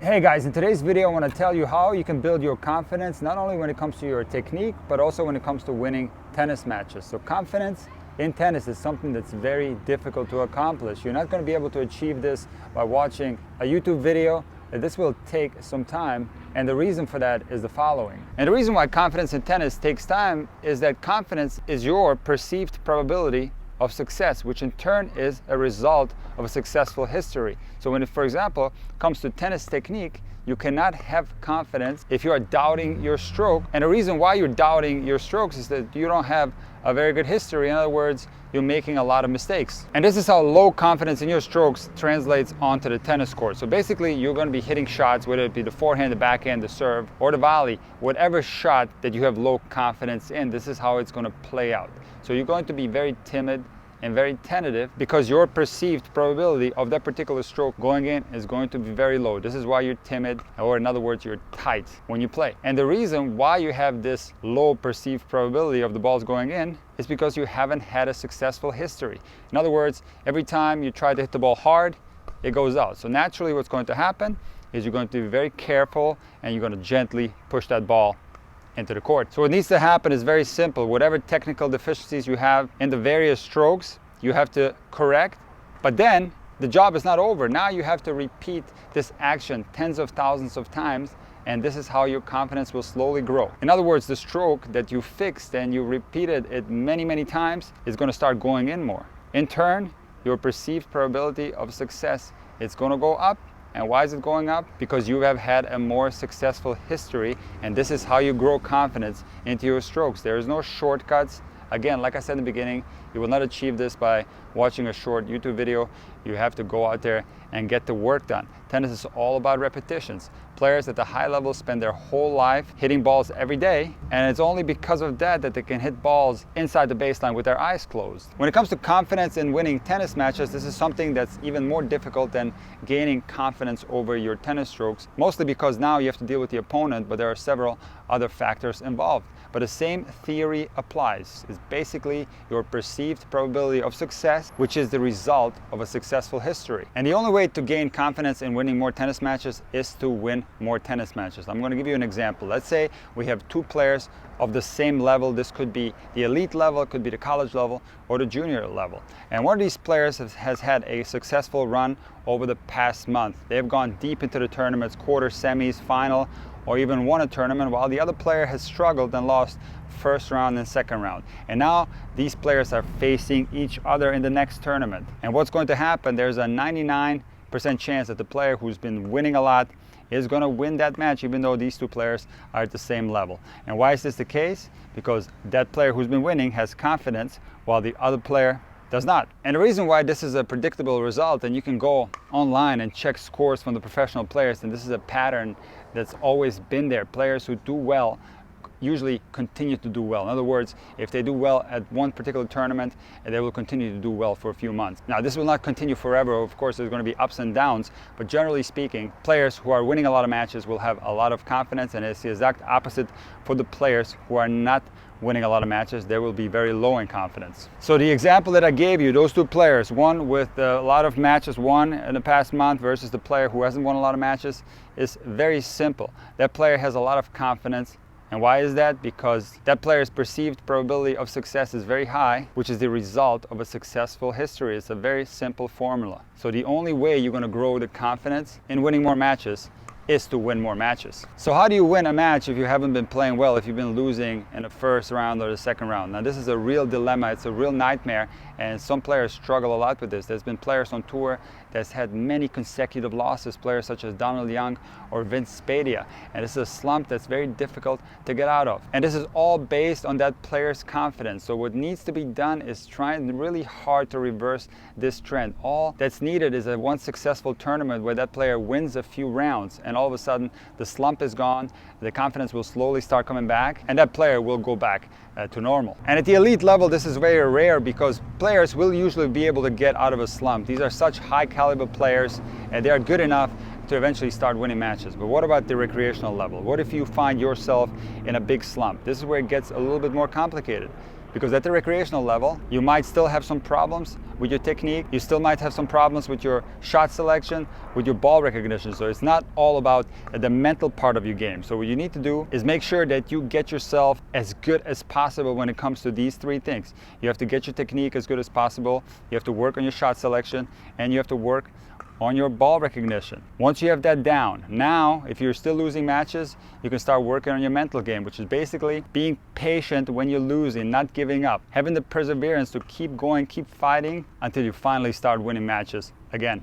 Hey guys, in today's video I want to tell you how you can build your confidence, not only when it comes to your technique, but also when it comes to winning tennis matches. So confidence in tennis is something that's very difficult to accomplish. You're not going to be able to achieve this by watching a YouTube video. This will take some time, and the reason for that is the following. And the reason why confidence in tennis takes time is that confidence is your perceived probability of success, which in turn is a result of a successful history. So when it, for example, comes to tennis technique, you cannot have confidence if you are doubting your stroke. And the reason why you're doubting your strokes is that you don't have a very good history. In other words, you're making a lot of mistakes. And this is how low confidence in your strokes translates onto the tennis court. So basically, you're going to be hitting shots, whether it be the forehand, the backhand, the serve, or the volley, whatever shot that you have low confidence in, this is how it's going to play out. So you're going to be very timid and very tentative because your perceived probability of that particular stroke going in is going to be very low. This is why you're timid, or in other words, you're tight when you play. And the reason why you have this low perceived probability of the balls going in is because you haven't had a successful history. In other words, every time you try to hit the ball hard, it goes out. So naturally what's going to happen is you're going to be very careful and you're going to gently push that ball into the court. So what needs to happen is very simple. Whatever technical deficiencies you have in the various strokes, you have to correct, but then the job is not over. Now you have to repeat this action tens of thousands of times, and this is how your confidence will slowly grow. In other words, the stroke that you fixed and you repeated it many times is going to start going in more. In turn, your perceived probability of success is going to go up. And why is it going up? Because you have had a more successful history, and this is how you grow confidence into your strokes. There is no shortcuts. Again, like I said in the beginning, you will not achieve this by watching a short YouTube video. You have to go out there and get the work done. Tennis is all about repetitions. Players at the high level spend their whole life hitting balls every day, and it's only because of that that they can hit balls inside the baseline with their eyes closed. When it comes to confidence in winning tennis matches, this is something that's even more difficult than gaining confidence over your tennis strokes, mostly because now you have to deal with the opponent, but there are several other factors involved. But the same theory applies. It's basically your perceived probability of success, which is the result of a successful history. And the only way to gain confidence in winning more tennis matches is to win more tennis matches. I'm going to give you an example. Let's say we have two players of the same level. This could be the elite level, it could be the college level, or the junior level. And one of these players has had a successful run over the past month. They've gone deep into the tournaments, quarter, semis, final, or even won a tournament, while the other player has struggled and lost first round and second round. And now these players are facing each other in the next tournament. And what's going to happen, there's a 99% chance that the player who's been winning a lot is going to win that match, even though these two players are at the same level. And why is this the case? Because that player who's been winning has confidence, while the other player does not. And the reason why this is a predictable result, and you can go online and check scores from the professional players, and this is a pattern that's always been there. Players who do well usually continue to do well. In other words, if they do well at one particular tournament, they will continue to do well for a few months. Now, this will not continue forever. Of course, there's going to be ups and downs, but generally speaking, players who are winning a lot of matches will have a lot of confidence, and it's the exact opposite for the players who are not winning a lot of matches. They will be very low in confidence. So the example that I gave you, those two players, one with a lot of matches won in the past month versus the player who hasn't won a lot of matches, is very simple. That player has a lot of confidence. And why is that? Because that player's perceived probability of success is very high, which is the result of a successful history. It's a very simple formula. So the only way you're going to grow the confidence in winning more matches is to win more matches. So how do you win a match if you haven't been playing well, if you've been losing in the first round or the second round? Now, this is a real dilemma. It's a real nightmare, and some players struggle a lot with this. There's been players on tour that's had many consecutive losses, players such as Donald Young or Vince Spadea. And this is a slump that's very difficult to get out of. And this is all based on that player's confidence. So what needs to be done is trying really hard to reverse this trend. All that's needed is a one successful tournament where that player wins a few rounds, and all of a sudden the slump is gone, the confidence will slowly start coming back, and that player will go back to normal. And at the elite level, this is very rare because players will usually be able to get out of a slump. These are such high caliber players, and they are good enough to eventually start winning matches. But what about the recreational level? What if you find yourself in a big slump? This is where it gets a little bit more complicated. Because at the recreational level, you might still have some problems with your technique. You still might have some problems with your shot selection, with your ball recognition. So it's not all about the mental part of your game. So what you need to do is make sure that you get yourself as good as possible when it comes to these three things. You have to get your technique as good as possible. You have to work on your shot selection, and you have to work on your ball recognition. Once you have that down, now if you're still losing matches, you can start working on your mental game, which is basically being patient when you're losing, not giving up, having the perseverance to keep going, keep fighting until you finally start winning matches again.